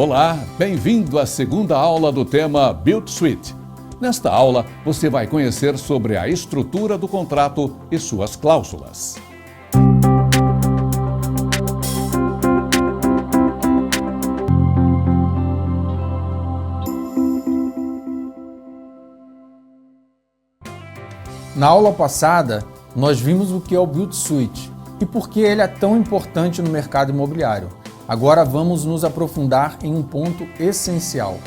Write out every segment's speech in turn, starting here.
Olá, bem-vindo à segunda aula do tema Build Suite. Nesta aula, você vai conhecer sobre a estrutura do contrato e suas cláusulas. Na aula passada, nós vimos o que é o Build Suite e por que ele é tão importante no mercado imobiliário. Agora vamos nos aprofundar em um ponto essencial: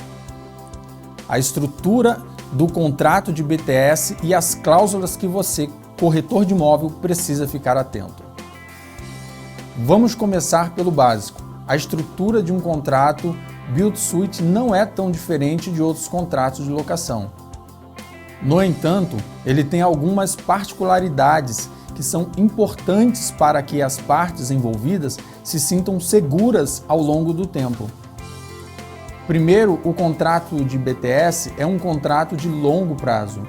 a estrutura do contrato de BTS e as cláusulas que você, corretor de imóvel, precisa ficar atento. Vamos começar pelo básico. A estrutura de um contrato Build Suite não é tão diferente de outros contratos de locação. No entanto, ele tem algumas particularidades que são importantes para que as partes envolvidas se sintam seguras ao longo do tempo. Primeiro, o contrato de BTS é um contrato de longo prazo.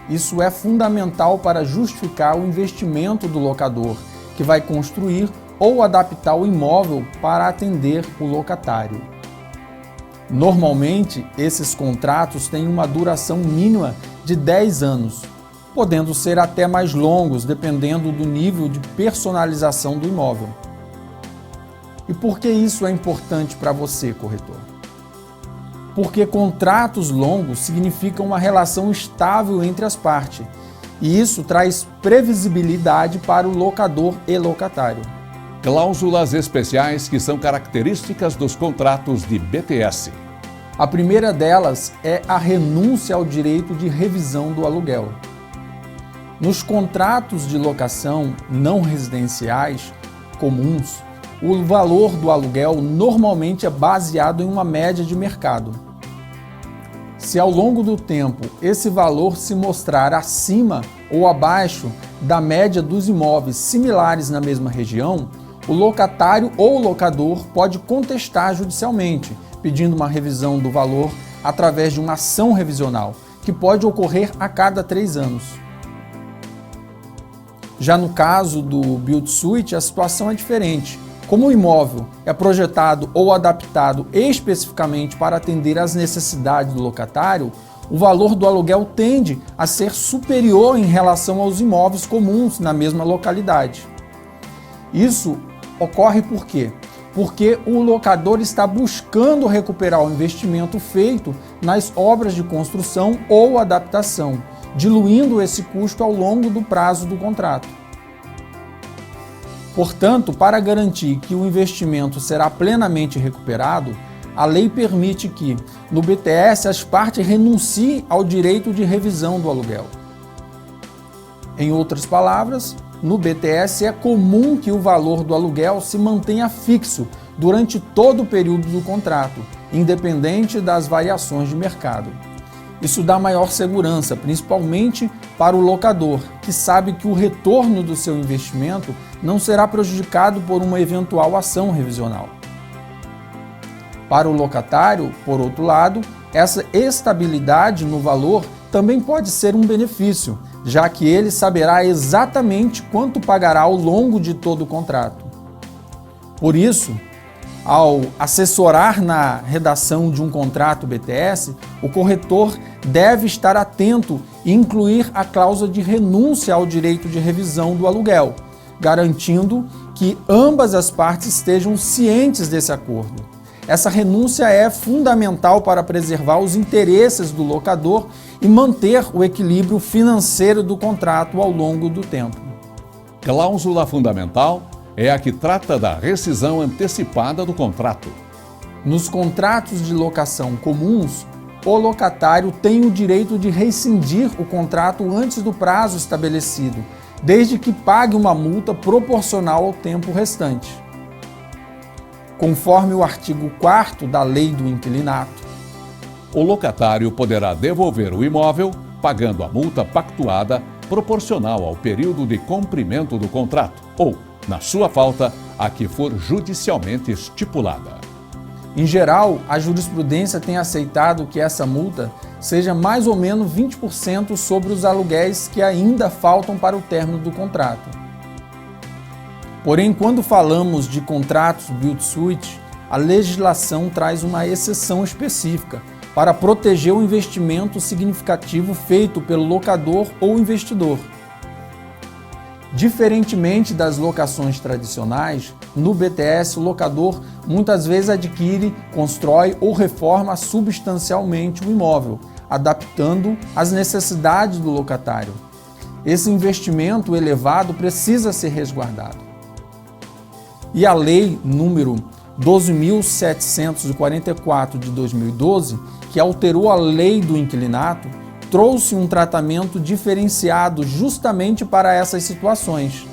Isso é fundamental para justificar o investimento do locador, que vai construir ou adaptar o imóvel para atender o locatário. Normalmente, esses contratos têm uma duração mínima de 10 anos, podendo ser até mais longos, dependendo do nível de personalização do imóvel. E por que isso é importante para você, corretor? Porque contratos longos significam uma relação estável entre as partes, e isso traz previsibilidade para o locador e locatário. Cláusulas especiais que são características dos contratos de BTS. A primeira delas é a renúncia ao direito de revisão do aluguel. Nos contratos de locação não residenciais comuns, o valor do aluguel normalmente é baseado em uma média de mercado. Se ao longo do tempo esse valor se mostrar acima ou abaixo da média dos imóveis similares na mesma região, o locatário ou locador pode contestar judicialmente, pedindo uma revisão do valor através de uma ação revisional, que pode ocorrer a cada 3 anos. Já no caso do Build Suite, a situação é diferente. Como o imóvel é projetado ou adaptado especificamente para atender às necessidades do locatário, o valor do aluguel tende a ser superior em relação aos imóveis comuns na mesma localidade. Isso ocorre por quê? Porque o locador está buscando recuperar o investimento feito nas obras de construção ou adaptação, diluindo esse custo ao longo do prazo do contrato. Portanto, para garantir que o investimento será plenamente recuperado, a lei permite que, no BTS, as partes renunciem ao direito de revisão do aluguel. Em outras palavras, no BTS é comum que o valor do aluguel se mantenha fixo durante todo o período do contrato, independente das variações de mercado. Isso dá maior segurança, principalmente para o locador, que sabe que o retorno do seu investimento não será prejudicado por uma eventual ação revisional. Para o locatário, por outro lado, essa estabilidade no valor também pode ser um benefício, já que ele saberá exatamente quanto pagará ao longo de todo o contrato. Por isso, ao assessorar na redação de um contrato BTS, o corretor deve estar atento e incluir a cláusula de renúncia ao direito de revisão do aluguel, garantindo que ambas as partes estejam cientes desse acordo. Essa renúncia é fundamental para preservar os interesses do locador e manter o equilíbrio financeiro do contrato ao longo do tempo. Cláusula fundamental é a que trata da rescisão antecipada do contrato. Nos contratos de locação comuns, o locatário tem o direito de rescindir o contrato antes do prazo estabelecido, desde que pague uma multa proporcional ao tempo restante. Conforme o artigo 4º da Lei do Inquilinato, o locatário poderá devolver o imóvel pagando a multa pactuada proporcional ao período de cumprimento do contrato ou, na sua falta, a que for judicialmente estipulada. Em geral, a jurisprudência tem aceitado que essa multa seja mais ou menos 20% sobre os aluguéis que ainda faltam para o término do contrato. Porém, quando falamos de contratos Build Suite, a legislação traz uma exceção específica para proteger o investimento significativo feito pelo locador ou investidor. Diferentemente das locações tradicionais, no BTS o locador muitas vezes adquire, constrói ou reforma substancialmente o imóvel, adaptando às necessidades do locatário. Esse investimento elevado precisa ser resguardado. E a Lei número 12.744 de 2012, que alterou a Lei do Inquilinato, trouxe um tratamento diferenciado justamente para essas situações.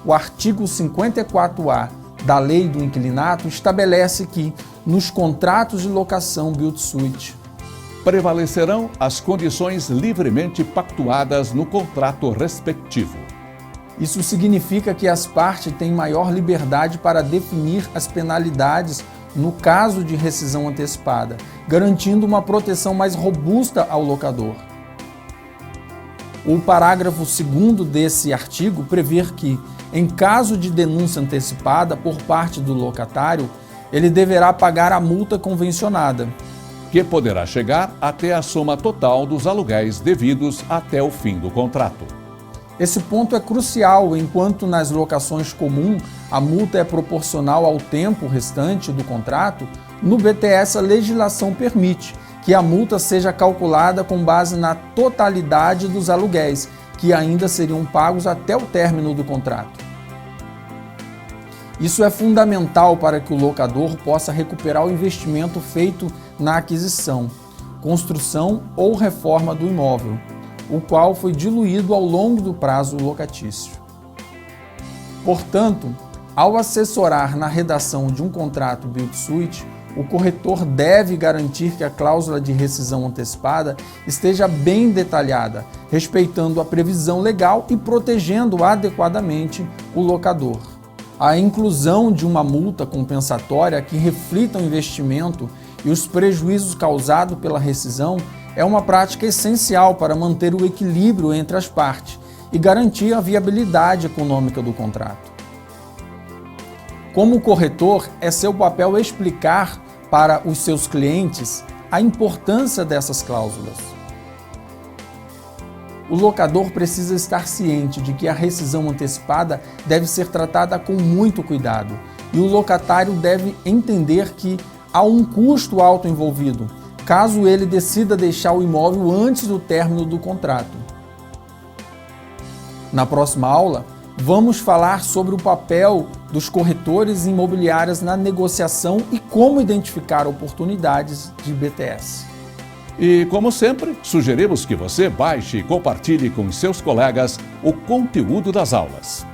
O artigo 54A da Lei do Inquilinato estabelece que, nos contratos de locação build-to-suit, prevalecerão as condições livremente pactuadas no contrato respectivo. Isso significa que as partes têm maior liberdade para definir as penalidades no caso de rescisão antecipada, garantindo uma proteção mais robusta ao locador. O parágrafo 2º desse artigo prevê que, em caso de denúncia antecipada por parte do locatário, ele deverá pagar a multa convencionada, que poderá chegar até a soma total dos aluguéis devidos até o fim do contrato. Esse ponto é crucial, enquanto nas locações comuns a multa é proporcional ao tempo restante do contrato, no BTS a legislação permite que a multa seja calculada com base na totalidade dos aluguéis, que ainda seriam pagos até o término do contrato. Isso é fundamental para que o locador possa recuperar o investimento feito na aquisição, construção ou reforma do imóvel, o qual foi diluído ao longo do prazo locatício. Portanto, ao assessorar na redação de um contrato build-to-suit, o corretor deve garantir que a cláusula de rescisão antecipada esteja bem detalhada, respeitando a previsão legal e protegendo adequadamente o locador. A inclusão de uma multa compensatória que reflita o investimento e os prejuízos causados pela rescisão é uma prática essencial para manter o equilíbrio entre as partes e garantir a viabilidade econômica do contrato. Como corretor, é seu papel explicar para os seus clientes a importância dessas cláusulas. O locador precisa estar ciente de que a rescisão antecipada deve ser tratada com muito cuidado e o locatário deve entender que há um custo alto envolvido, caso ele decida deixar o imóvel antes do término do contrato. Na próxima aula, vamos falar sobre o papel dos corretores imobiliários na negociação e como identificar oportunidades de BTS. E, como sempre, sugerimos que você baixe e compartilhe com seus colegas o conteúdo das aulas.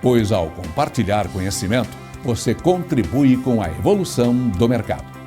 Pois, ao compartilhar conhecimento, você contribui com a evolução do mercado.